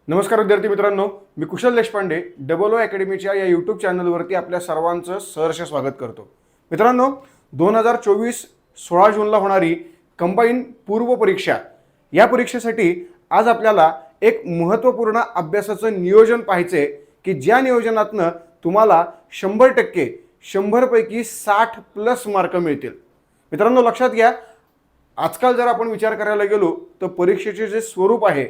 नमस्कार विद्यार्थी मित्रांनो, मी कुशल देशपांडे डबल ओ अकॅडमीच्या या यूट्यूब चॅनलवरती आपल्या सर्वांचं सहर्ष स्वागत करतो. मित्रांनो, 2024 16 जूनला होणारी कंबाईन पूर्व परीक्षा या परीक्षेसाठी आज आपल्याला एक महत्त्वपूर्ण अभ्यासाचं नियोजन पाहायचे की ज्या नियोजनातनं तुम्हाला 100% 100 पैकी 60+ मार्क मिळतील. मित्रांनो, लक्षात घ्या, आजकाल जर आपण विचार करायला गेलो तर परीक्षेचे जे स्वरूप आहे,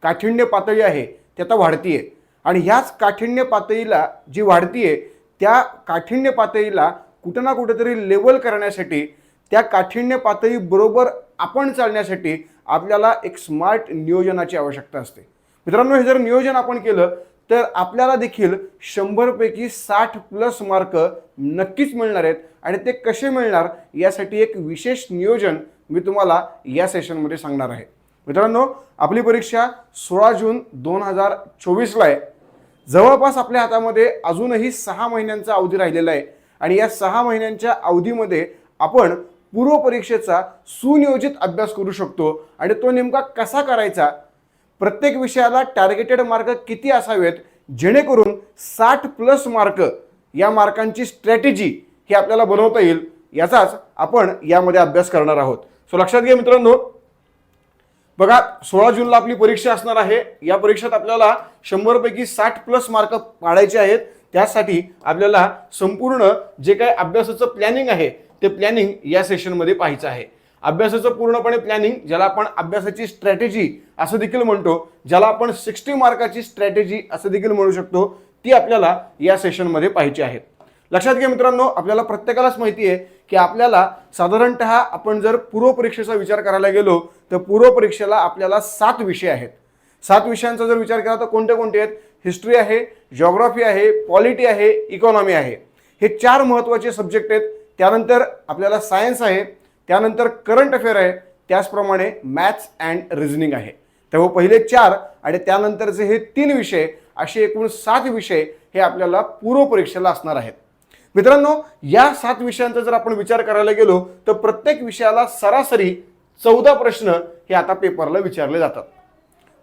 काठिण्य पातळी आहे, ती आता वाढतीये आणि ह्याच काठिण्य पातळीला जी वाढतीये त्या काठिण्य पातळीला कुठं ना कुठेतरी लेवल करण्यासाठी, त्या काठिण्य पातळी बरोबर आपण चालण्यासाठी आपल्याला एक स्मार्ट नियोजनाची आवश्यकता असते. मित्रांनो, हे जर नियोजन आपण केलं तर आपल्याला देखील 100 पैकी 60+ मार्क नक्कीच मिळणार आहेत आणि ते कसे मिळणार यासाठी एक विशेष नियोजन मी तुम्हाला या सेशनमध्ये सांगणार आहे. मित्रांनो, आपली परीक्षा 16 जून 2024ला आहे. जवळपास आपल्या हातामध्ये अजूनही 6 महिन्यांचा अवधी राहिलेला आहे आणि या 6 महिन्यांच्या अवधीमध्ये आपण पूर्व परीक्षेचा सुनियोजित अभ्यास करू शकतो. आणि तो नेमका कसा करायचा, प्रत्येक विषयाला टार्गेटेड मार्क किती असावेत जेणेकरून 60+ मार्क या मार्कांची स्ट्रॅटेजी ही आपल्याला बनवता येईल, याचाच आपण यामध्ये अभ्यास करणार आहोत. सो लक्षात घ्या मित्रांनो, बघा, 16 जूनला आपली परीक्षा असणार आहे. या परीक्षेत आपल्याला 100 पैकी 60+ मार्क पाडायचे आहेत. त्यासाठी आपल्याला संपूर्ण जे काही अभ्यासाचं प्लॅनिंग आहे ते प्लॅनिंग या सेशनमध्ये पाहायचं आहे. अभ्यासाचं पूर्णपणे प्लॅनिंग, ज्याला आपण अभ्यासाची स्ट्रॅटेजी असं देखील म्हणतो, ज्याला आपण 60 मार्काची स्ट्रॅटेजी असं देखील म्हणू शकतो, ती आपल्याला या सेशनमध्ये पाहायची आहे. लक्षात घ्या मित्रांनो, आपल्याला प्रत्येकालाच माहिती आहे की आपल्याला साधारणतः आपण जर पूर्व परीक्षेचा विचार करायला गेलो तर पूर्व परीक्षेला आपल्याला 7 विषय आहेत. 7 विषयांचा जर विचार केला तर कोणते कोणते आहेत? हिस्ट्री आहे, जिओग्राफी आहे, पॉलिटी आहे, इकॉनॉमी आहे. हे 4 महत्त्वाचे सब्जेक्ट आहेत. त्यानंतर आपल्याला सायन्स आहे, त्यानंतर करंट अफेअर आहे, त्याचप्रमाणे मॅथ्स अँड रिझनिंग आहे. तेव्हा पहिले 4 आणि त्यानंतरचे हे 3 विषय, असे एकूण 7 विषय हे आपल्याला पूर्व परीक्षेला असणार आहेत. मित्रांनो, या 7 विषयांचा जर आपण विचार करायला गेलो तर प्रत्येक विषयाला सरासरी 14 प्रश्न हे आता पेपरला विचारले जातात.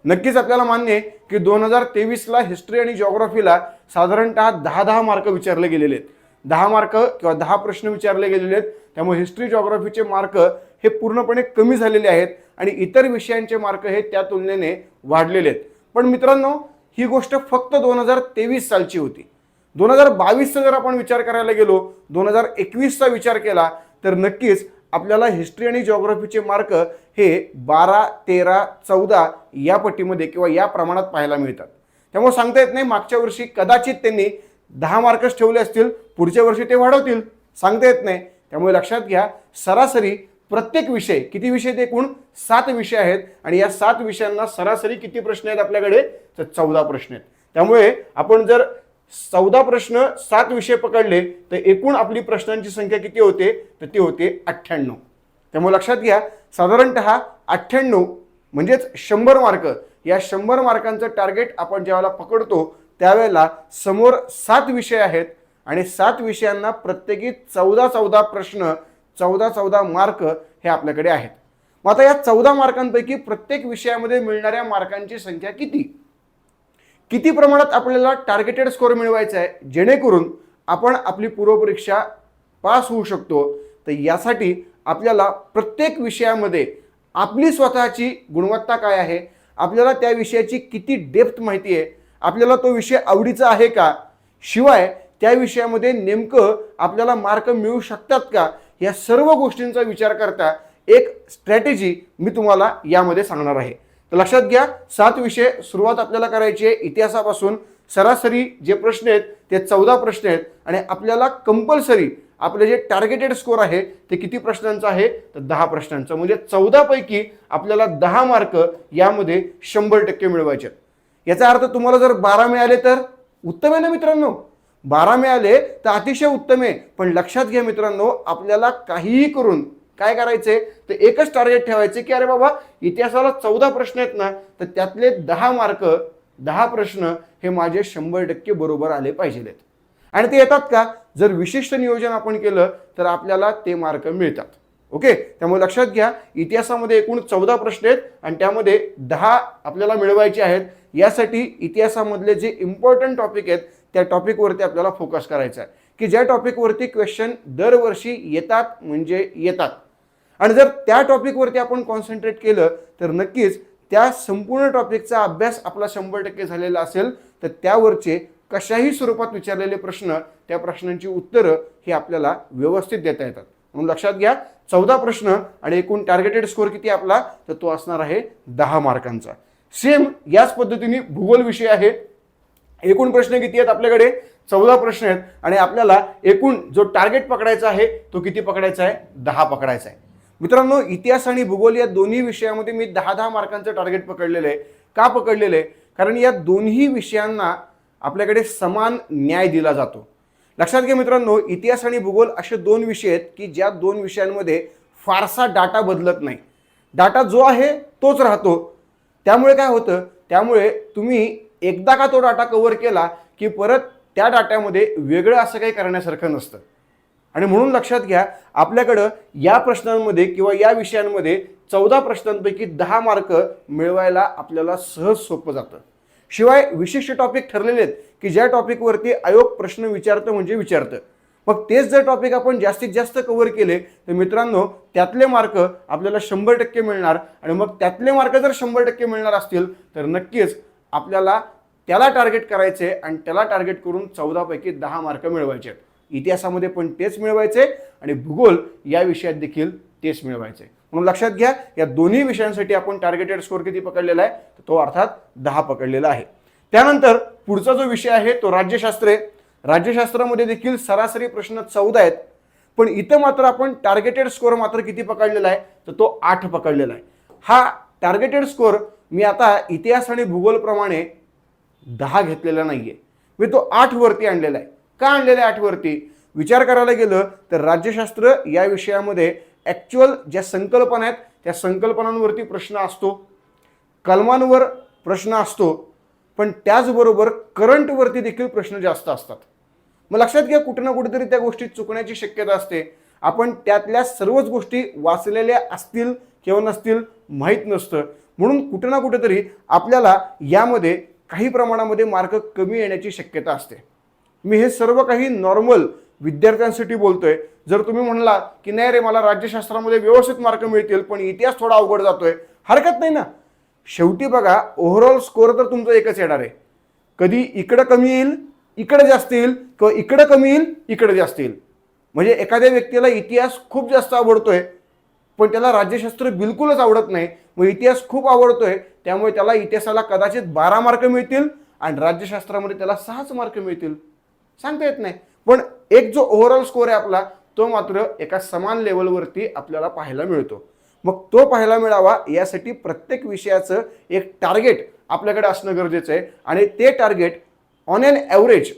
नक्कीच आपल्याला मान्य आहे की 2023ला हिस्ट्री आणि जिओग्राफीला साधारणतः 10 मार्क विचारले गेलेले आहेत. 10 मार्क किंवा 10 प्रश्न विचारले गेलेले आहेत. त्यामुळे हिस्ट्री जिओग्राफीचे मार्क हे पूर्णपणे कमी झालेले आहेत आणि इतर विषयांचे मार्क हे त्या तुलनेने वाढलेले आहेत. पण मित्रांनो, ही गोष्ट फक्त 2023 सालची होती. 2022चा जर आपण विचार करायला गेलो, 2021चा विचार केला तर नक्कीच आपल्याला हिस्ट्री आणि जिओग्राफीचे मार्क हे 12, 13, 14 या पट्टीमध्ये किंवा या प्रमाणात पाहायला मिळतात. त्यामुळे सांगता येत नाही, मागच्या वर्षी कदाचित त्यांनी 10 मार्कच ठेवले असतील, पुढच्या वर्षी ते वाढवतील, सांगता येत नाही. त्यामुळे लक्षात घ्या, सरासरी प्रत्येक विषय, किती विषय ते एकूण 7 विषय आहेत आणि या 7 विषयांना सरासरी किती प्रश्न आहेत आपल्याकडे, तर 14 प्रश्न आहेत. त्यामुळे आपण जर 14 प्रश्न 7 विषय पकडले तर एकूण आपली प्रश्नांची संख्या किती होते, तर ती होते 98. त्यामुळे लक्षात घ्या, साधारणतः 98 म्हणजेच 100 मार्क, या 100 मार्कांचं टार्गेट आपण ज्यावेळेला पकडतो त्यावेळेला समोर 7 विषय आहेत आणि 7 विषयांना प्रत्येकी 14 प्रश्न, 14 मार्क हे आपल्याकडे आहेत. मग आता या 14 मार्कांपैकी प्रत्येक विषयामध्ये मिळणाऱ्या मार्कांची संख्या किती प्रमाणात आपल्याला टार्गेटेड स्कोर मिळवायचा आहे जेणेकरून आपण आपली पूर्व परीक्षा पास होऊ शकतो. तर यासाठी आपल्याला प्रत्येक विषयामध्ये आपली स्वतःची गुणवत्ता काय आहे, आपल्याला त्या विषयाची किती डेप्थ माहिती आहे, आपल्याला तो विषय आवडीचा आहे का, शिवाय त्या विषयामध्ये नेमकं आपल्याला मार्क मिळू शकतात का, या सर्व गोष्टींचा विचार करता एक स्ट्रॅटेजी मी तुम्हाला यामध्ये सांगणार आहे. तर लक्षात घ्या, 7 विषय सुरुवात आपल्याला करायची आहे इतिहासापासून. सरासरी जे प्रश्न आहेत ते 14 प्रश्न आहेत आणि आपल्याला कंपल्सरी आपले जे टार्गेटेड स्कोर आहे ते किती प्रश्नांचा आहे, तर 10 प्रश्नांचा. म्हणजे 14 पैकी आपल्याला 10 मार्क यामध्ये 100% मिळवायचे. याचा अर्थ तुम्हाला जर 12 मिळाले तर उत्तम आहे ना मित्रांनो. 12 मिळाले तर अतिशय उत्तम आहे. पण लक्षात घ्या मित्रांनो, आपल्याला काहीही करून काय करायचे, तर एकच टार्गेट ठेवायचे की अरे बाबा, इतिहासाला 14 प्रश्न आहेत ना, तर त्यातले 10 मार्क, 10 प्रश्न हे माझे 100% बरोबर आले पाहिजेत. आणि ते येतात का, जर विशिष्ट नियोजन आपण केलं तर आपल्याला ते मार्क मिळतात. ओके, त्यामुळे लक्षात घ्या, इतिहासामध्ये एकूण 14 प्रश्न आहेत आणि त्यामध्ये 10 आपल्याला मिळवायचे आहेत. यासाठी इतिहासामधले जे इम्पॉर्टंट टॉपिक आहेत त्या टॉपिकवरती आपल्याला फोकस करायचा आहे, की ज्या टॉपिकवरती क्वेश्चन दरवर्षी येतात म्हणजे येतात. आणि जर त्या टॉपिकवरती आपण कॉन्सन्ट्रेट केलं तर नक्कीच त्या संपूर्ण टॉपिकचा अभ्यास आपला 100% झालेला असेल तर त्यावरचे कशाही स्वरूपात विचारलेले प्रश्न, त्या प्रश्नांची उत्तरं ही आपल्याला व्यवस्थित देता येतात. म्हणून लक्षात घ्या, 14 प्रश्न आणि एकूण टार्गेटेड स्कोअर किती आपला, तर तो असणार आहे 10 मार्कांचा. सेम याच पद्धतीने भूगोल विषय आहे. एकूण प्रश्न किती आहेत आपल्याकडे, 14 प्रश्न आहेत आणि आपल्याला एकूण जो टार्गेट पकडायचा आहे तो किती पकडायचा आहे, 10 पकडायचा आहे. मित्रांनो, इतिहास आणि भूगोल या दोन्ही विषयामध्ये मी 10-10 मार्कांचं टार्गेट पकडलेलं आहे. का पकडलेलं आहे, कारण या दोन्ही विषयांना आपल्याकडे समान न्याय दिला जातो. लक्षात घ्या मित्रांनो, इतिहास आणि भूगोल असे दोन विषय आहेत की ज्या दोन विषयांमध्ये फारसा डाटा बदलत नाही. डाटा जो आहे तोच राहतो. त्यामुळे काय होतं, त्यामुळे तुम्ही एकदा का तो डाटा कव्हर केला की परत त्या डाट्यामध्ये वेगळं असं काही करण्यासारखं नसतं. आणि म्हणून लक्षात घ्या, आपल्याकडं या प्रश्नांमध्ये किंवा या विषयांमध्ये 14 प्रश्नांपैकी 10 मार्क मिळवायला आपल्याला सहज सोपं जातं. शिवाय विशिष्ट टॉपिक ठरलेले आहेत की ज्या टॉपिकवरती आयोग प्रश्न विचारतं म्हणजे विचारतं. मग तेच जर टॉपिक आपण जास्तीत जास्त कव्हर केले तर मित्रांनो त्यातले मार्क आपल्याला 100% मिळणार. आणि मग त्यातले मार्क जर 100% मिळणार असतील तर नक्कीच आपल्याला त्याला टार्गेट करायचे आणि त्याला टार्गेट करून 14 पैकी 10 मार्क मिळवायचे आहेत. इतिहासामध्ये पण तेच मिळवायचे आणि भूगोल या विषयात देखील तेच मिळवायचे. म्हणून लक्षात घ्या, या दोन्ही विषयांसाठी आपण टार्गेटेड स्कोअर किती पकडलेला आहे, तो अर्थात 10 पकडलेला आहे. त्यानंतर पुढचा जो विषय आहे तो राज्यशास्त्र आहे. राज्यशास्त्रामध्ये देखील सरासरी प्रश्न 14 आहेत, पण इथं मात्र आपण टार्गेटेड स्कोअर मात्र किती पकडलेला आहे, तर तो 8 पकडलेला आहे. हा टार्गेटेड स्कोअर मी आता इतिहास आणि भूगोल प्रमाणे 10 घेतलेला नाहीये, मी तो 8 वरती आणलेला आहे. का आणलेला आहे 8 वरती, विचार करायला गेलं तर राज्यशास्त्र या विषयामध्ये ॲक्च्युअल ज्या संकल्पना आहेत त्या संकल्पनांवरती प्रश्न असतो, कलमांवर प्रश्न असतो, पण त्याचबरोबर करंटवरती देखील प्रश्न जास्त असतात. मग लक्षात घ्या, कुठे ना कुठेतरी त्या गोष्टी चुकण्याची शक्यता असते. आपण त्यातल्या सर्वच गोष्टी वाचलेल्या असतील किंवा नसतील माहीत नसतं. म्हणून कुठे ना कुठेतरी आपल्याला यामध्ये काही प्रमाणामध्ये मार्क कमी येण्याची शक्यता असते. मी हे सर्व काही नॉर्मल विद्यार्थ्यांसाठी बोलतोय. जर तुम्ही म्हणला की नाही रे, मला राज्यशास्त्रामध्ये व्यवस्थित मार्क मिळतील पण इतिहास थोडा अवघड जातोय, हरकत नाही ना. शेवटी बघा, ओव्हरऑल स्कोअर तर तुमचा एकच येणार आहे. कधी इकडं कमी येईल, इकडे जास्त येईल, किंवा इकडं कमी येईल, इकडे जास्त येईल. म्हणजे एखाद्या व्यक्तीला इतिहास खूप जास्त आवडतोय पण त्याला राज्यशास्त्र बिलकुलच आवडत नाही. मग इतिहास खूप आवडतोय त्यामुळे त्याला इतिहासाला कदाचित 12 मार्क मिळतील आणि राज्यशास्त्रामध्ये त्याला 6च मार्क मिळतील, सांगता येत नाही. पण एक जो ओव्हरऑल स्कोअर आहे आपला तो मात्र एका समान लेवलवरती आपल्याला पाहायला मिळतो. मग तो पाहायला मिळावा यासाठी प्रत्येक विषयाचं एक टार्गेट आपल्याकडे असणं गरजेचं आहे. आणि ते टार्गेट ऑन एन ॲव्हरेज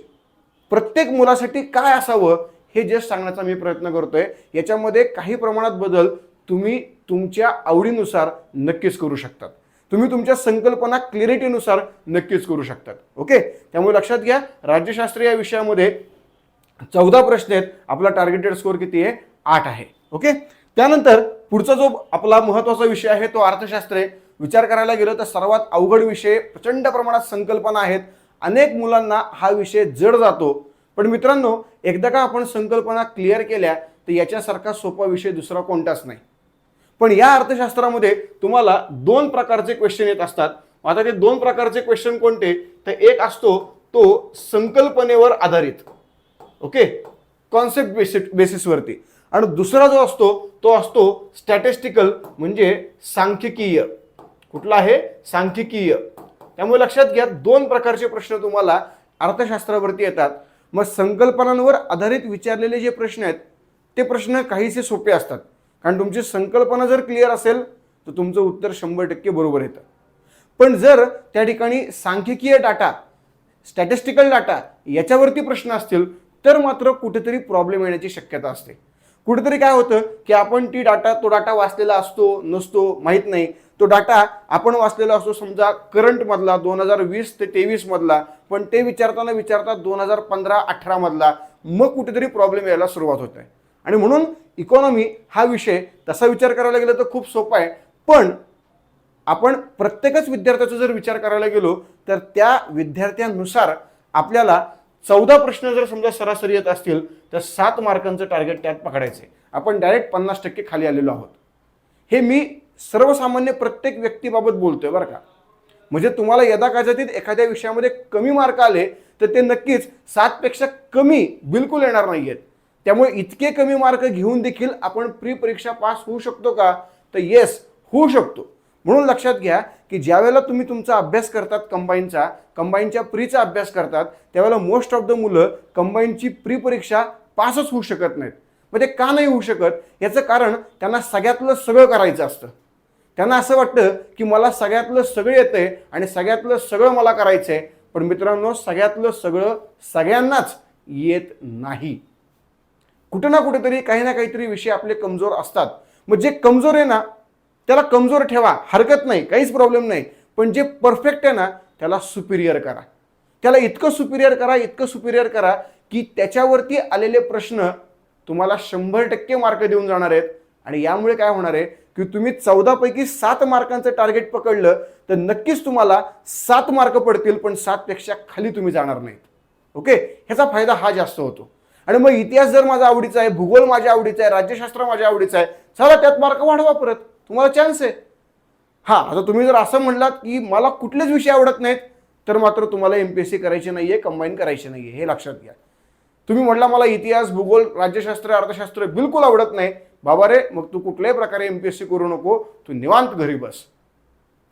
प्रत्येक मुलासाठी काय असावं हे जस्ट सांगण्याचा मी प्रयत्न करतोय. याच्यामध्ये काही प्रमाणात बदल तुम्ही तुमच्या आवडीनुसार नक्कीच करू शकतात. तुम्ही तुमच्या संकल्पना क्लॅरिटीनुसार नक्कीच करू शकतात. ओके, त्यामुळे लक्षात घ्या, राज्यशास्त्र या विषयामध्ये 14 प्रश्न आहेत. आपला टार्गेटेड स्कोअर किती आहे, 8 आहे. ओके, त्यानंतर पुढचा जो आपला महत्त्वाचा विषय आहे तो अर्थशास्त्र आहे. विचार करायला गेलं तर सर्वात अवघड विषय, प्रचंड प्रमाणात संकल्पना आहेत. अनेक मुलांना हा विषय जड जातो. पण मित्रांनो, एकदा का आपण संकल्पना क्लिअर केल्या तर याच्यासारखा सोपा विषय दुसरा कोणताच नाही. पण या अर्थशास्त्रामध्ये तुम्हाला 2 प्रकारचे क्वेश्चन येत असतात. आता ते 2 प्रकारचे क्वेश्चन कोणते, तर एक असतो तो संकल्पनेवर आधारित, ओके, कॉन्सेप्ट बेसिसवरती, आणि दुसरा जो असतो तो असतो स्टॅटिस्टिकल म्हणजे सांख्यिकीय. कुठला आहे, सांख्यिकीय. त्यामुळे लक्षात घ्या, 2 प्रकारचे प्रश्न तुम्हाला अर्थशास्त्रावरती येतात. मग संकल्पनांवर आधारित विचारलेले जे प्रश्न आहेत ते प्रश्न काहीसे सोपे असतात, कारण तुमची संकल्पना जर क्लिअर असेल तर तुमचं उत्तर 100% बरोबर येतं. पण जर त्या ठिकाणी सांख्यिकीय डाटा, स्टॅटिस्टिकल डाटा याच्यावरती प्रश्न असतील तर मात्र कुठेतरी प्रॉब्लेम येण्याची शक्यता असते. कुठेतरी काय होतं की आपण तो डाटा वाचलेला असतो नसतो माहीत नाही. तो डाटा आपण वाचलेला असतो समजा करंटमधला 2020 ते 23 मधला, पण ते विचारता 2015-18 मधला. मग कुठेतरी प्रॉब्लेम यायला सुरुवात होत आहे. आणि म्हणून इकॉनॉमी हा विषय तसा विचार करायला गेलं तर खूप सोपा आहे, पण आपण प्रत्येकच विद्यार्थ्याचा जर विचार करायला गेलो तर त्या विद्यार्थ्यांनुसार आपल्याला 14 प्रश्न जर समजा सरासरी येत असतील तर 7 मार्कांचं टार्गेट त्यात पकडायचे. आपण डायरेक्ट 50% खाली आलेलो आहोत. हे मी सर्वसामान्य प्रत्येक व्यक्तीबाबत बोलतोय बरं का. म्हणजे तुम्हाला यदाकदाचित एखाद्या विषयामध्ये कमी मार्क आले तर ते नक्कीच 7 पेक्षा कमी बिलकुल येणार नाहीयेत. त्यामुळे इतके कमी मार्क घेऊन देखील आपण प्री परीक्षा पास होऊ शकतो का? तर येस, होऊ शकतो. म्हणून लक्षात घ्या की ज्यावेळेला तुम्ही तुमचा अभ्यास करतात कंबाईनच्या प्रीचा अभ्यास करतात त्यावेळेला मोस्ट ऑफ द मुलं कंबाईनची प्री परीक्षा पासच होऊ शकत नाहीत. म्हणजे का नाही होऊ शकत? याचं कारण त्यांना सगळ्यातलं सगळं करायचं असतं. त्यांना असं वाटतं की मला सगळ्यातलं सगळं येतंय आणि सगळ्यातलं सगळं मला करायचंय. पण मित्रांनो, सगळ्यातलं सगळं सगळ्यांनाच येत नाही. कुठं ना कुठेतरी काही ना काहीतरी विषय आपले कमजोर असतात. मग जे कमजोर आहे ना त्याला कमजोर ठेवा, हरकत नाही, काहीच प्रॉब्लेम नाही. पण जे परफेक्ट आहे ना त्याला सुपिरियर करा. त्याला इतकं सुपिरियर करा की त्याच्यावरती आलेले प्रश्न तुम्हाला 100% मार्क देऊन जाणार आहेत. आणि यामुळे काय होणार आहे की तुम्ही 14 पैकी 7 मार्कांचं टार्गेट पकडलं तर नक्कीच तुम्हाला 7 मार्क पडतील, पण 7 पेक्षा खाली तुम्ही जाणार नाहीत. ओके, ह्याचा फायदा हा जास्त होतो. आणि मग इतिहास जर माझा आवडीचा आहे, भूगोल माझ्या आवडीचा आहे, राज्यशास्त्र माझ्या आवडीचं आहे, चला त्यात मार्क वाढवा, परत तुम्हाला चान्स आहे. हा, आता तुम्ही जर असं म्हणलात की मला कुठलेच विषय आवडत नाहीत तर मात्र तुम्हाला MPSC करायची नाहीये, कंबाईन करायची नाहीये, हे लक्षात घ्या. तुम्ही म्हटला मला इतिहास, भूगोल, राज्यशास्त्र, अर्थशास्त्र बिलकुल आवडत नाही, बाबा रे, मग तू कुठल्याही प्रकारे MPSC करू नको, तू निवांत घरी बस.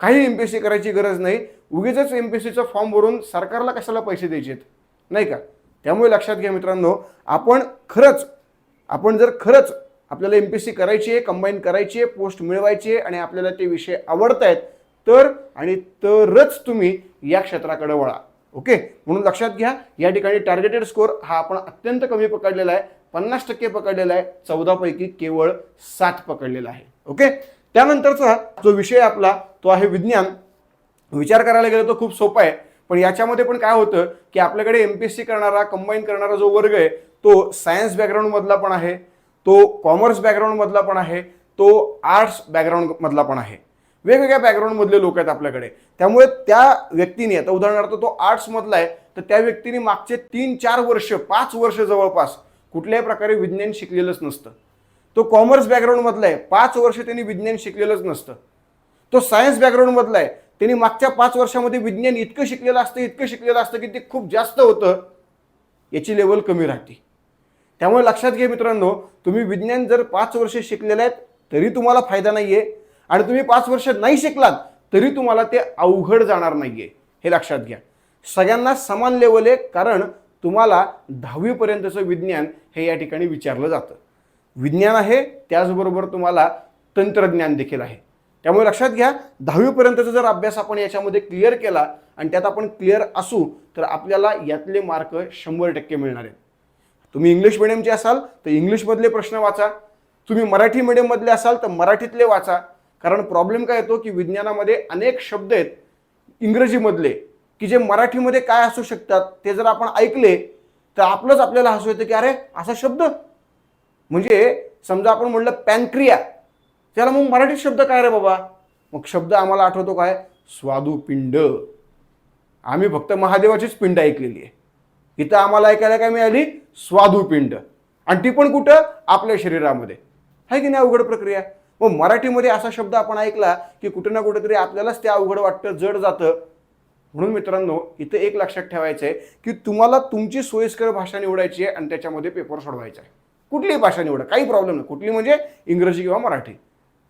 काही MPSC करायची गरज नाही. उगीच MPSCचा फॉर्म भरून सरकारला कशाला पैसे द्यायचेत, नाही का? त्यामुळे लक्षात घ्या मित्रांनो, आपण जर खरंच आपल्याला MPSC करायची आहे, कंबाईन करायची आहे, पोस्ट मिळवायची आहे आणि आपल्याला ते विषय आवडत आहेत तरच तुम्ही या क्षेत्राकडे वळा. ओके, म्हणून लक्षात घ्या, या ठिकाणी टार्गेटेड स्कोर हा आपण अत्यंत कमी पकडलेला आहे, 50% पकडलेला आहे, 14 पैकी केवळ 7 पकडलेला आहे. ओके, त्यानंतरचा जो विषय आपला तो आहे विज्ञान. विचार करायला गेलं तर खूप सोपा आहे, पण याच्यामध्ये पण काय होतं की आपल्याकडे MPSC करणारा, कंबाईन करणारा जो वर्ग आहे तो सायन्स बॅकग्राऊंड मधला पण आहे, तो कॉमर्स बॅकग्राऊंड मधला पण आहे, तो आर्ट्स बॅकग्राऊंड मधला पण आहे. वेगवेगळ्या बॅकग्राऊंड मधले लोक आहेत आपल्याकडे. त्यामुळे त्या व्यक्तीने, आता उदाहरणार्थ तो आर्ट्स मधला आहे तर त्या व्यक्तीने मागचे 3-4 वर्ष, 5 वर्ष जवळपास कुठल्याही प्रकारे विज्ञान शिकलेलंच नसतं. तो कॉमर्स बॅकग्राऊंड मधला आहे, 5 वर्ष त्यांनी विज्ञान शिकलेलंच नसतं. तो सायन्स बॅकग्राऊंड मधला आहे, त्यांनी मागच्या 5 वर्षामध्ये विज्ञान इतकं शिकलेलं असतं की ते खूप जास्त होतं, याची लेवल कमी राहते. त्यामुळे लक्षात घ्या मित्रांनो, तुम्ही विज्ञान जर 5 वर्ष शिकलेले आहेत तरी तुम्हाला फायदा नाहीये, आणि तुम्ही 5 वर्ष नाही शिकलात तरी तुम्हाला ते अवघड जाणार नाहीये, हे लक्षात घ्या. सगळ्यांना समान लेवल आहे, कारण तुम्हाला 10वी पर्यंतचं विज्ञान हे या ठिकाणी विचारलं जातं. विज्ञान आहे त्याचबरोबर तुम्हाला तंत्रज्ञान देखील आहे. त्यामुळे लक्षात घ्या, 10वी पर्यंतचा जर अभ्यास आपण याच्यामध्ये क्लिअर केला आणि त्यात आपण क्लिअर असू तर आपल्याला यातले मार्क 100% मिळणार आहेत. तुम्ही इंग्लिश मिडियमचे असाल तर इंग्लिशमधले प्रश्न वाचा, तुम्ही मराठी मिडियममधले असाल तर मराठीतले वाचा. कारण प्रॉब्लेम काय येतो की विज्ञानामध्ये अनेक शब्द आहेत इंग्रजीमधले की जे मराठीमध्ये काय असू शकतात ते जर आपण ऐकले तर आपल्याला हसू येतं की अरे असा शब्द, म्हणजे समजा आपण म्हटलं पॅनक्रिया, त्याला मग मराठीत शब्द काय रे बाबा? मग शब्द आम्हाला आठवतो काय? स्वादुपिंड. आम्ही फक्त महादेवाचीच पिंड ऐकलेली आहे, इथं आम्हाला ऐकायला काय मिळाली? स्वादुपिंड. आणि ती पण कुठं? आपल्या शरीरामध्ये. आहे की नाही अवघड प्रक्रिया? मग मराठीमध्ये असा शब्द आपण ऐकला की कुठं ना कुठेतरी आपल्यालाच ते अवघड वाटतं, जड जातं. म्हणून मित्रांनो, इथं एक लक्षात ठेवायचं आहे की तुम्हाला तुमची सोयीस्कर भाषा निवडायची आहे आणि त्याच्यामध्ये पेपर सोडवायचा आहे. कुठलीही भाषा निवडा, काही प्रॉब्लेम नाही. कुठली म्हणजे इंग्रजी किंवा मराठी.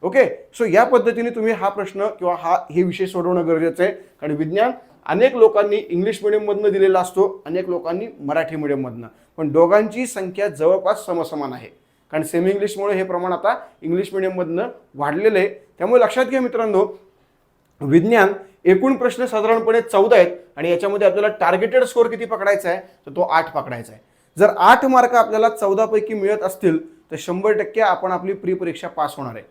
ओके, सो या पद्धतीने तुम्ही हा प्रश्न किंवा हे विषय सोडवणं गरजेचं आहे. कारण विज्ञान अनेक लोकांनी इंग्लिश मिडियममधनं दिलेला असतो, अनेक लोकांनी मराठी मिडियममधनं, पण दोघांची संख्या जवळपास समसमान आहे. कारण सेमी इंग्लिशमुळे हे प्रमाण आता इंग्लिश मिडियममधनं वाढलेलं आहे. त्यामुळे लक्षात घ्या मित्रांनो, विज्ञान एकूण प्रश्न साधारणपणे 14 आहेत आणि याच्यामध्ये आपल्याला टार्गेटेड स्कोर किती पकडायचा आहे? तर तो 8 पकडायचा आहे. जर 8 मार्क आपल्याला 14 पैकी मिळत असतील तर 100% आपण आपली प्री परीक्षा पास होणार आहे.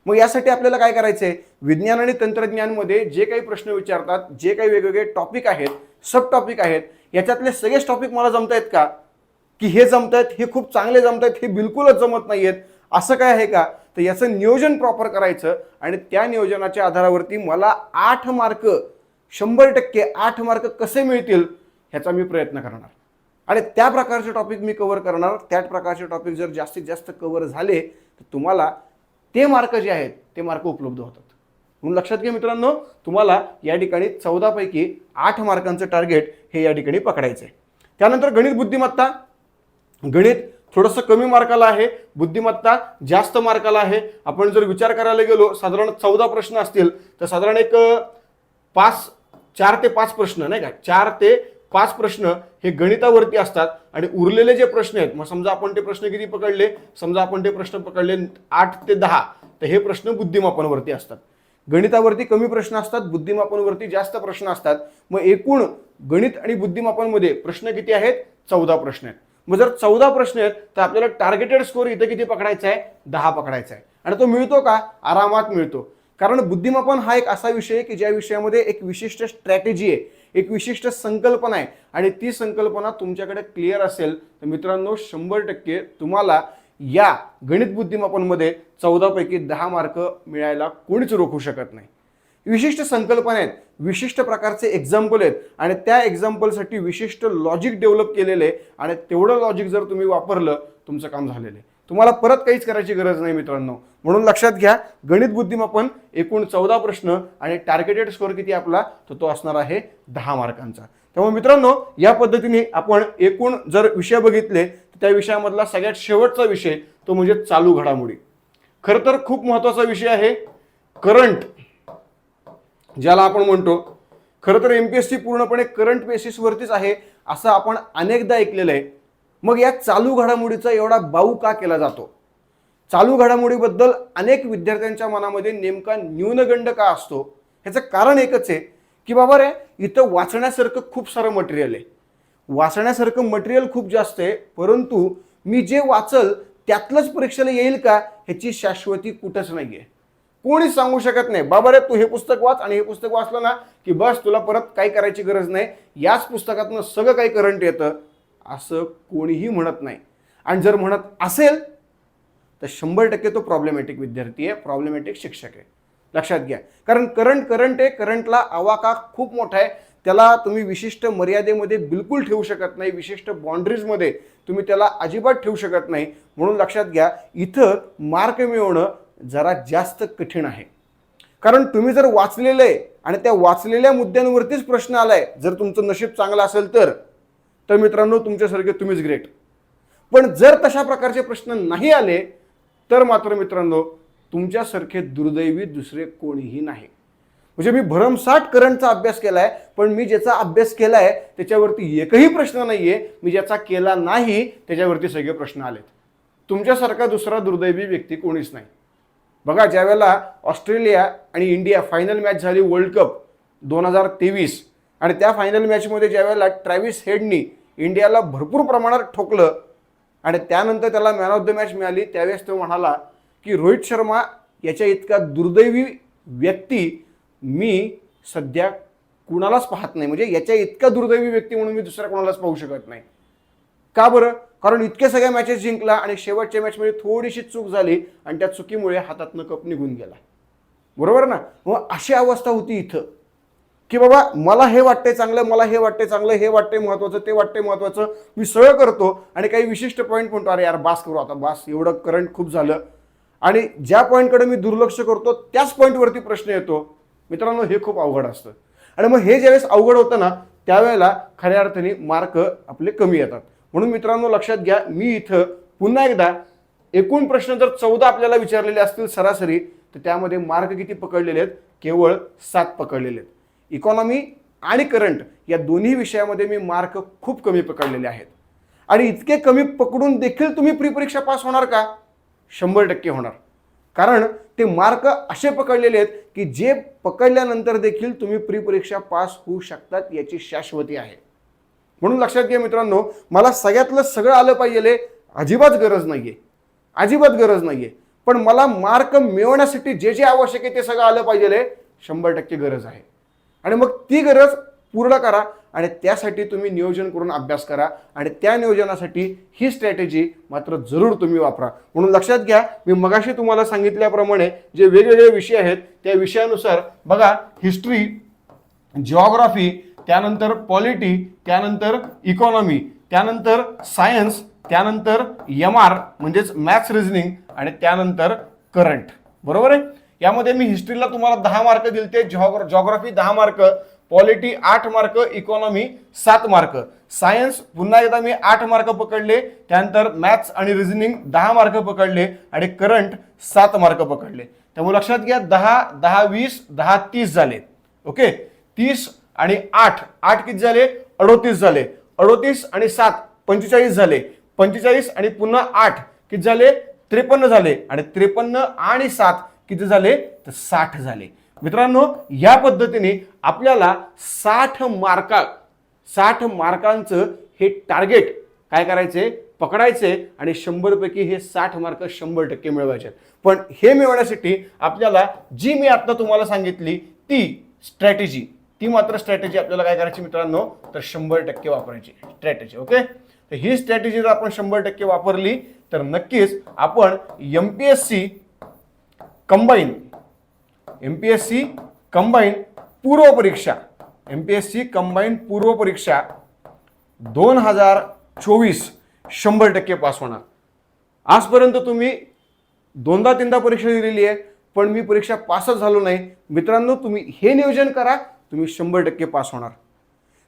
मग यासाठी आपल्याला काय करायचं आहे? विज्ञान आणि तंत्रज्ञानमध्ये जे काही प्रश्न विचारतात, जे काही वेगवेगळे टॉपिक आहेत, सब टॉपिक आहेत, याच्यातले सगळेच टॉपिक मला जमतायत का? की हे जमतायत, हे खूप चांगले जमतायत, हे बिलकुलच जमत नाहीयेत, असं काय आहे का? तर याचं नियोजन प्रॉपर करायचं आणि त्या नियोजनाच्या आधारावरती मला 8 मार्क 100% 8 मार्क कसे मिळतील ह्याचा मी प्रयत्न करणार आणि त्या प्रकारचे टॉपिक मी कव्हर करणार. त्याच प्रकारचे टॉपिक जर जास्तीत जास्त कव्हर झाले तर तुम्हाला ते मार्क जे आहेत ते मार्क उपलब्ध होतात. म्हणून लक्षात घ्या मित्रांनो, तुम्हाला या ठिकाणी 14 पैकी 8 मार्कांचं टार्गेट हे या ठिकाणी पकडायचं आहे. त्यानंतर गणित बुद्धिमत्ता. गणित थोडंसं कमी मार्काला आहे, बुद्धिमत्ता जास्त मार्काला आहे. आपण जर विचार करायला गेलो साधारण 14 प्रश्न असतील तर साधारण एक 4 ते 5 प्रश्न नाही का, 4 ते 5 प्रश्न हे गणितावरती असतात आणि उरलेले जे प्रश्न आहेत, मग समजा आपण ते प्रश्न किती पकडले, समजा आपण ते प्रश्न पकडले 8 ते 10, तर हे प्रश्न बुद्धिमापनावरती असतात. गणितावरती कमी प्रश्न असतात, बुद्धिमापनावरती जास्त प्रश्न असतात. मग एकूण गणित आणि बुद्धिमापनमध्ये प्रश्न किती आहेत? 14 प्रश्न आहेत. मग जर 14 प्रश्न आहेत तर आपल्याला टार्गेटेड स्कोर इथं किती पकडायचा आहे? 10 पकडायचा आहे. आणि तो मिळतो का? आरामात मिळतो. कारण बुद्धिमापन हा एक असा विषय आहे की ज्या विषयामध्ये एक विशिष्ट स्ट्रॅटेजी आहे, एक विशिष्ट संकल्पना आहे आणि ती संकल्पना तुमच्याकडे क्लिअर असेल तर मित्रांनो 100% तुम्हाला या गणित बुद्धिमापनमध्ये 14 पैकी 10 मार्क मिळायला कोणीच रोखू शकत नाही. विशिष्ट संकल्पना आहेत, विशिष्ट प्रकारचे एक्झाम्पल आहेत आणि त्या एक्झाम्पलसाठी विशिष्ट लॉजिक डेव्हलप केलेले आहे आणि तेवढं लॉजिक जर तुम्ही वापरलं तुमचं काम झालेलं आहे. तुम्हाला परत काहीच करायची गरज नाही मित्रांनो. म्हणून लक्षात घ्या, गणित बुद्धिमापन एकूण 14 प्रश्न आणि टार्गेटेड स्कोर किती आपला, तर तो असणार आहे 10 मार्कांचा. त्यामुळे मित्रांनो या पद्धतीने आपण एकूण जर विषय बघितले तर त्या विषयामधला सगळ्यात शेवटचा विषय तो म्हणजे चालू घडामोडी. खरं तर खूप महत्त्वाचा विषय आहे करंट, ज्याला आपण म्हणतो. खरं तर एमपीएससी पूर्णपणे करंट बेसिसवरतीच आहे असं आपण अनेकदा ऐकलेलं आहे. मग या चालू घडामोडीचा एवढा बाऊ का केला जातो? चालू घडामोडीबद्दल अनेक विद्यार्थ्यांच्या मनामध्ये नेमका न्यूनगंड का असतो? ह्याचं कारण एकच आहे की बाबा रे, इथं वाचण्यासारखं खूप सारं मटेरियल आहे, वाचण्यासारखं मटेरियल खूप जास्त आहे, परंतु मी जे वाचल त्यातलंच परीक्षेला येईल का ह्याची शाश्वती कुठंच नाही आहे. कोणीच सांगू शकत नाही बाबा रे तू हे पुस्तक वाच आणि हे पुस्तक वाचलं ना की बस तुला परत काही करायची गरज नाही, याच पुस्तकातनं सगळं काही करंट येतं, असं कोणीही म्हणत नाही. आणि जर म्हणत असेल तर 100% तो प्रॉब्लेमॅटिक विद्यार्थी आहे, प्रॉब्लेमॅटिक शिक्षक आहे. लक्षात घ्या, कारण करंट आहे, करंटला आवाका खूप मोठा आहे. त्याला तुम्ही विशिष्ट मर्यादेमध्ये बिलकुल ठेवू शकत नाही, विशिष्ट बाउंड्रीजमध्ये तुम्ही त्याला अजिबात ठेवू शकत नाही. म्हणून लक्षात घ्या, इथं मार्क मिळवणं जरा जास्त कठीण आहे. कारण तुम्ही जर वाचलेलं आहे आणि त्या वाचलेल्या मुद्द्यांवरतीच प्रश्न आलाय, जर तुमचं नशीब चांगलं असेल तर मित्रांनो तुमच्यासारखे तुम्हीच ग्रेट. पण जर तशा प्रकारचे प्रश्न नाही आले तर मात्र मित्रांनो तुमच्यासारखे दुर्दैवी दुसरे कोणीही नाही. म्हणजे मी भरमसाठ करंटचा अभ्यास केलाय, पण मी ज्याचा अभ्यास केलाय त्याच्यावरती एकही प्रश्न नाहीये, मी ज्याचा केला नाही त्याच्यावरती सगळे प्रश्न आलेत. तुमच्यासारखा दुसरा दुर्दैवी व्यक्ती कोणीच नाही. बघा, ज्यावेळेला ऑस्ट्रेलिया आणि इंडिया फायनल मॅच झाली वर्ल्ड कप 2023 आणि त्या फायनल मॅचमध्ये ज्यावेळेला ट्रॅव्हिस हेडनी इंडियाला भरपूर प्रमाणात ठोकलं आणि त्यानंतर त्याला मॅन ऑफ द मॅच मिळाली, त्यावेळेस तो म्हणाला की रोहित शर्मा याच्या इतका दुर्दैवी व्यक्ती मी सध्या कुणालाच पाहत नाही, म्हणजे याच्या इतका दुर्दैवी व्यक्ती म्हणून मी दुसऱ्या कोणालाच पाहू शकत नाही. का बरं? कारण इतक्या सगळ्या मॅचेस जिंकला आणि शेवटच्या मॅचमध्ये थोडीशी चूक झाली आणि त्या चुकीमुळे हातातनं कप निघून गेला. बरोबर ना? मग अशी अवस्था होती इथं की बाबा मला हे वाटतंय चांगलं, मला हे वाटतंय चांगलं, हे वाटतंय महत्त्वाचं, ते वाटतंय महत्त्वाचं, मी सगळं करतो आणि काही विशिष्ट पॉईंट म्हणतो अरे यार बास करू आता, बास एवढं करंट खूप झालं, आणि ज्या पॉईंटकडे मी दुर्लक्ष करतो त्याच पॉईंटवरती प्रश्न येतो. मित्रांनो हे खूप अवघड असतं. आणि मग हे ज्यावेळेस अवघड होतं ना त्यावेळेला खऱ्या अर्थाने मार्क आपले कमी येतात. म्हणून मित्रांनो लक्षात घ्या, मी इथं पुन्हा एकदा एकूण प्रश्न जर 14 आपल्याला विचारलेले असतील सरासरी, तर त्यामध्ये मार्क किती पकडलेले आहेत? केवळ 7 पकडलेले आहेत. इकॉनॉमी आणि करंट या दोन्ही विषयामध्ये मी मार्क खूप कमी पकडलेले आहेत. आणि इतके कमी पकडून देखील तुम्ही प्री परीक्षा पास होणार का? 100% होणार. कारण ते मार्क असे पकडलेले आहेत की जे पकडल्यानंतर देखील तुम्ही प्री परीक्षा पास होऊ शकतात याची शाश्वती आहे. म्हणून लक्षात घ्या मित्रांनो, मला सगळ्यातलं सगळं आलं पाहिजे अजिबात गरज नाहीये, अजिबात गरज नाहीये. पण मला मार्क मिळवण्यासाठी जे जे आवश्यक आहे ते सगळं आलं पाहिजे 100% गरज आहे. आणि मग ती गरज पूर्ण करा आणि त्यासाठी तुम्ही नियोजन करून अभ्यास करा आणि त्या नियोजनासाठी ही स्ट्रॅटेजी मात्र जरूर तुम्ही वापरा. म्हणून लक्षात घ्या, मी मगाशी तुम्हाला सांगितल्याप्रमाणे जे वेगवेगळे विषय आहेत त्या विषयानुसार बघा, हिस्ट्री, जिओग्राफी, त्यानंतर पॉलिटी, त्यानंतर इकॉनॉमी, त्यानंतर सायन्स, त्यानंतर MR म्हणजेच मॅथ्स रिझनिंग आणि त्यानंतर करंट. बरोबर आहे. यामध्ये मी हिस्ट्रीला तुम्हाला 10 मार्क दिलते, geography 10 mark, polity 8 mark, economy 7 mark, science पुन्हा एकदा मी 8 मार्क पकडले, त्यानंतर मॅथ्स आणि रिझनिंग 10 मार्क पकडले आणि करंट 7 मार्क पकडले. त्यामुळे लक्षात घ्या 10, 10, 20, 10, 30 झाले. ओके, 30 आणि 8 किती झाले? 38 झाले. 38 आणि 7 45 झाले. 45 आणि पुन्हा 8 किती झाले? 53 झाले. आणि 53 आणि 7 किती झाले? तर 60 झाले. मित्रांनो, या पद्धतीने आपल्याला 60 मार्कांचं हे टार्गेट काय करायचे? पकडायचे आणि 100 पैकी हे 60 मार्क 100% मिळवायचे. पण हे मिळवण्यासाठी आपल्याला जी मी आता तुम्हाला सांगितली ती स्ट्रॅटेजी, ती मात्र स्ट्रॅटेजी आपल्याला काय करायची मित्रांनो? तर 100% वापरायची स्ट्रॅटेजी. ओके, तर ही स्ट्रॅटेजी जर आपण 100% वापरली तर नक्कीच आपण MPSC कंबाईन पूर्व परीक्षा 2024 100% पास होणार. आजपर्यंत तुम्ही 2दा-3दा परीक्षा दिलेली आहे पण मी परीक्षा पासच झालो नाही. मित्रांनो, तुम्ही हे नियोजन करा, तुम्ही 100% पास होणार.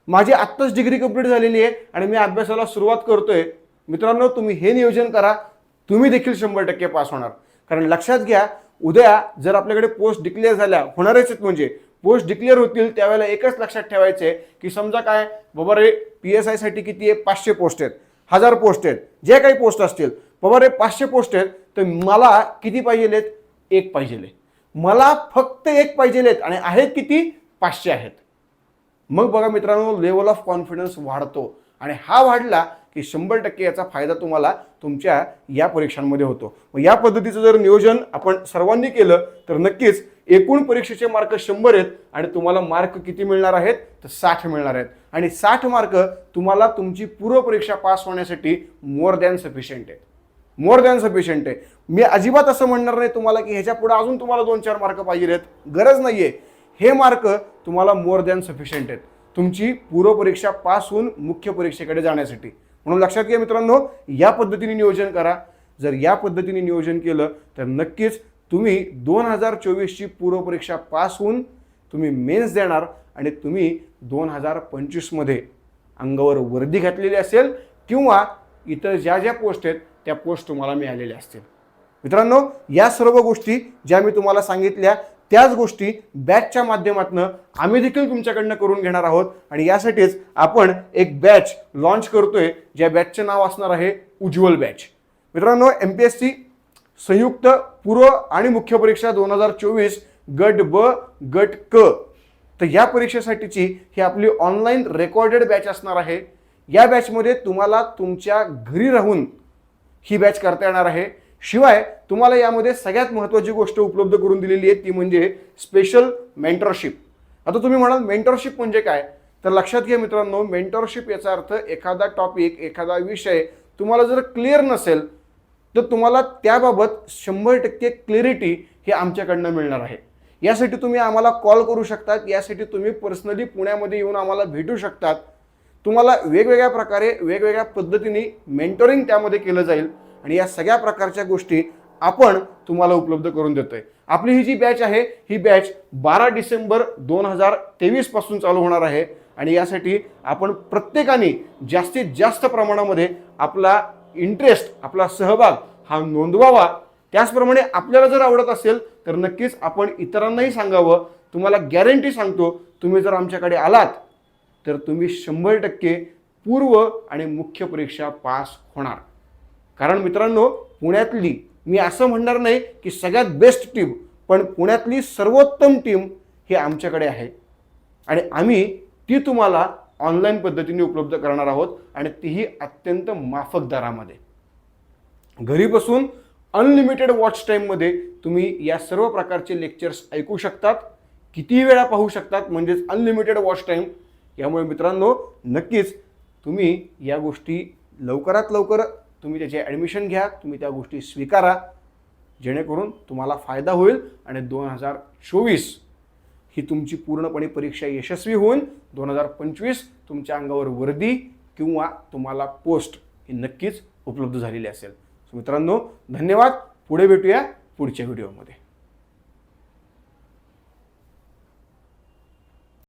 माझी आत्ताच डिग्री कंप्लीट झालेली आहे आणि मी अभ्यासाला सुरुवात करतोय. मित्रांनो, तुम्ही हे नियोजन करा, तुम्ही देखील 100% पास होणार. कारण लक्षात घ्या, उद्या जर आपल्याकडे पोस्ट डिक्लेअर झाल्या, होणारच आहेत म्हणजे पोस्ट डिक्लेअर होतील त्यावेळेला एकच लक्षात ठेवायचे की समजा काय बाबा रे, PSI साठी किती आहे? 500 पोस्ट आहेत, 1000 पोस्ट आहेत, जे काही पोस्ट असतील, बाबा रे 500 पोस्ट आहेत, तर मला किती पाहिजेलेत? 1 पाहिजेले. मला फक्त 1 पाहिजेलेत आणि आहेत किती? 500 आहेत. मग बघा मित्रांनो, लेवल ऑफ कॉन्फिडन्स वाढतो आणि हा वाढला की 100% याचा फायदा तुम्हाला तुमच्या या परीक्षांमध्ये होतो. मग या पद्धतीचं जर नियोजन आपण सर्वांनी केलं तर नक्कीच एकूण परीक्षेचे मार्क 100 आहेत आणि तुम्हाला मार्क किती मिळणार आहेत? तर 60 मिळणार आहेत. आणि 60 मार्क तुम्हाला तुमची पूर्व परीक्षा पास होण्यासाठी मोर दॅन सफिशियंट आहे. मी अजिबात असं म्हणणार नाही तुम्हाला की ह्याच्या पुढे अजून तुम्हाला 2-4 मार्क पाहिजे आहेत, गरज नाहीये. हे मार्क तुम्हाला मोर दॅन सफिशियंट आहेत तुमची पूर्व परीक्षा पास होऊन मुख्य परीक्षेकडे जाण्यासाठी. म्हणून लक्षात घ्या मित्रांनो, या पद्धतीने नियोजन करा. जर या पद्धतीने नियोजन केलं तर नक्कीच तुम्ही 2024ची पूर्व परीक्षा पास होऊन तुम्ही मेन्स देणार आणि तुम्ही 2025 मध्ये अंगावर वर्दी घातलेली असेल किंवा इतर ज्या ज्या पोस्ट आहेत त्या पोस्ट तुम्हाला मिळालेल्या असतील. मित्रांनो, या सर्व गोष्टी ज्या मी तुम्हाला सांगितल्या त्याच गोष्टी बॅचच्या माध्यमातून आम्ही देखील तुमच्याकडनं करून घेणार आहोत आणि यासाठीच आपण एक बॅच लॉन्च करतोय, ज्या बॅचचे नाव असणार आहे उज्ज्वल बॅच. मित्रांनो, MPSC संयुक्त पूर्व आणि मुख्य परीक्षा 2024 गट ब गट क, तर या परीक्षेसाठीची ही आपली ऑनलाईन रेकॉर्डेड बॅच असणार आहे. या बॅचमध्ये तुम्हाला तुमच्या घरी राहून ही बॅच करता येणार आहे. शिवाय तुम्हाला यामध्ये सगळ्यात महत्त्वाची गोष्ट उपलब्ध करून दिलेली आहे ती म्हणजे स्पेशल मेंटरशिप. आता तुम्ही म्हणाल मेंटरशिप म्हणजे काय? तर लक्षात घ्या मित्रांनो, मेंटरशिप याचा अर्थ एखादा टॉपिक, एखादा विषय तुम्हाला जर क्लिअर नसेल तर तुम्हाला त्याबाबत 100% क्लॅरिटी हे आमच्याकडनं मिळणार आहे. यासाठी तुम्ही आम्हाला कॉल करू शकतात, यासाठी तुम्ही पर्सनली पुण्यामध्ये येऊन आम्हाला भेटू शकतात. तुम्हाला वेगवेगळ्या प्रकारे वेगवेगळ्या पद्धतीने मेंटरिंग त्यामध्ये केलं जाईल आणि या सगळ्या प्रकारच्या गोष्टी आपण तुम्हाला उपलब्ध करून देतोय. आपली ही जी बॅच आहे ही बॅच 12 डिसेंबर 2023 पासून चालू होणार आहे आणि यासाठी आपण प्रत्येकाने जास्तीत जास्त प्रमाणामध्ये आपला इंटरेस्ट, आपला सहभाग हा नोंदवावा. त्याचप्रमाणे आपल्याला जर आवडत असेल तर नक्कीच आपण इतरांनाही सांगावं. तुम्हाला गॅरंटी सांगतो, तुम्ही जर आमच्याकडे आलात तर तुम्ही 100% पूर्व आणि मुख्य परीक्षा पास होणार. कारण मित्रांनो, पुण्यातली, मी असं म्हणणार नाही की सगळ्यात बेस्ट टीम, पण पुण्यातली सर्वोत्तम टीम ही आमच्याकडे आहे आणि आम्ही ती तुम्हाला ऑनलाईन पद्धतीने उपलब्ध करणार आहोत आणि तीही अत्यंत माफक दरामध्ये. घरी बसून अनलिमिटेड वॉच टाईममध्ये तुम्ही या सर्व प्रकारचे लेक्चर्स ऐकू शकतात, कितीही वेळा पाहू शकतात, म्हणजेच अनलिमिटेड वॉच टाईम. यामुळे मित्रांनो नक्कीच तुम्ही या गोष्टी लवकरात लवकर तुम्ही त्याचे ॲडमिशन घ्या, तुम्ही त्या गोष्टी स्वीकारा, जेणेकरून तुम्हाला फायदा होईल आणि 2024 ही तुमची पूर्णपणे परीक्षा यशस्वी होऊन 2025 तुमच्या अंगावर वर्दी किंवा तुम्हाला पोस्ट ही नक्कीच उपलब्ध झालेली असेल. सो मित्रांनो धन्यवाद. पुढे भेटूया पुढच्या व्हिडिओमध्ये.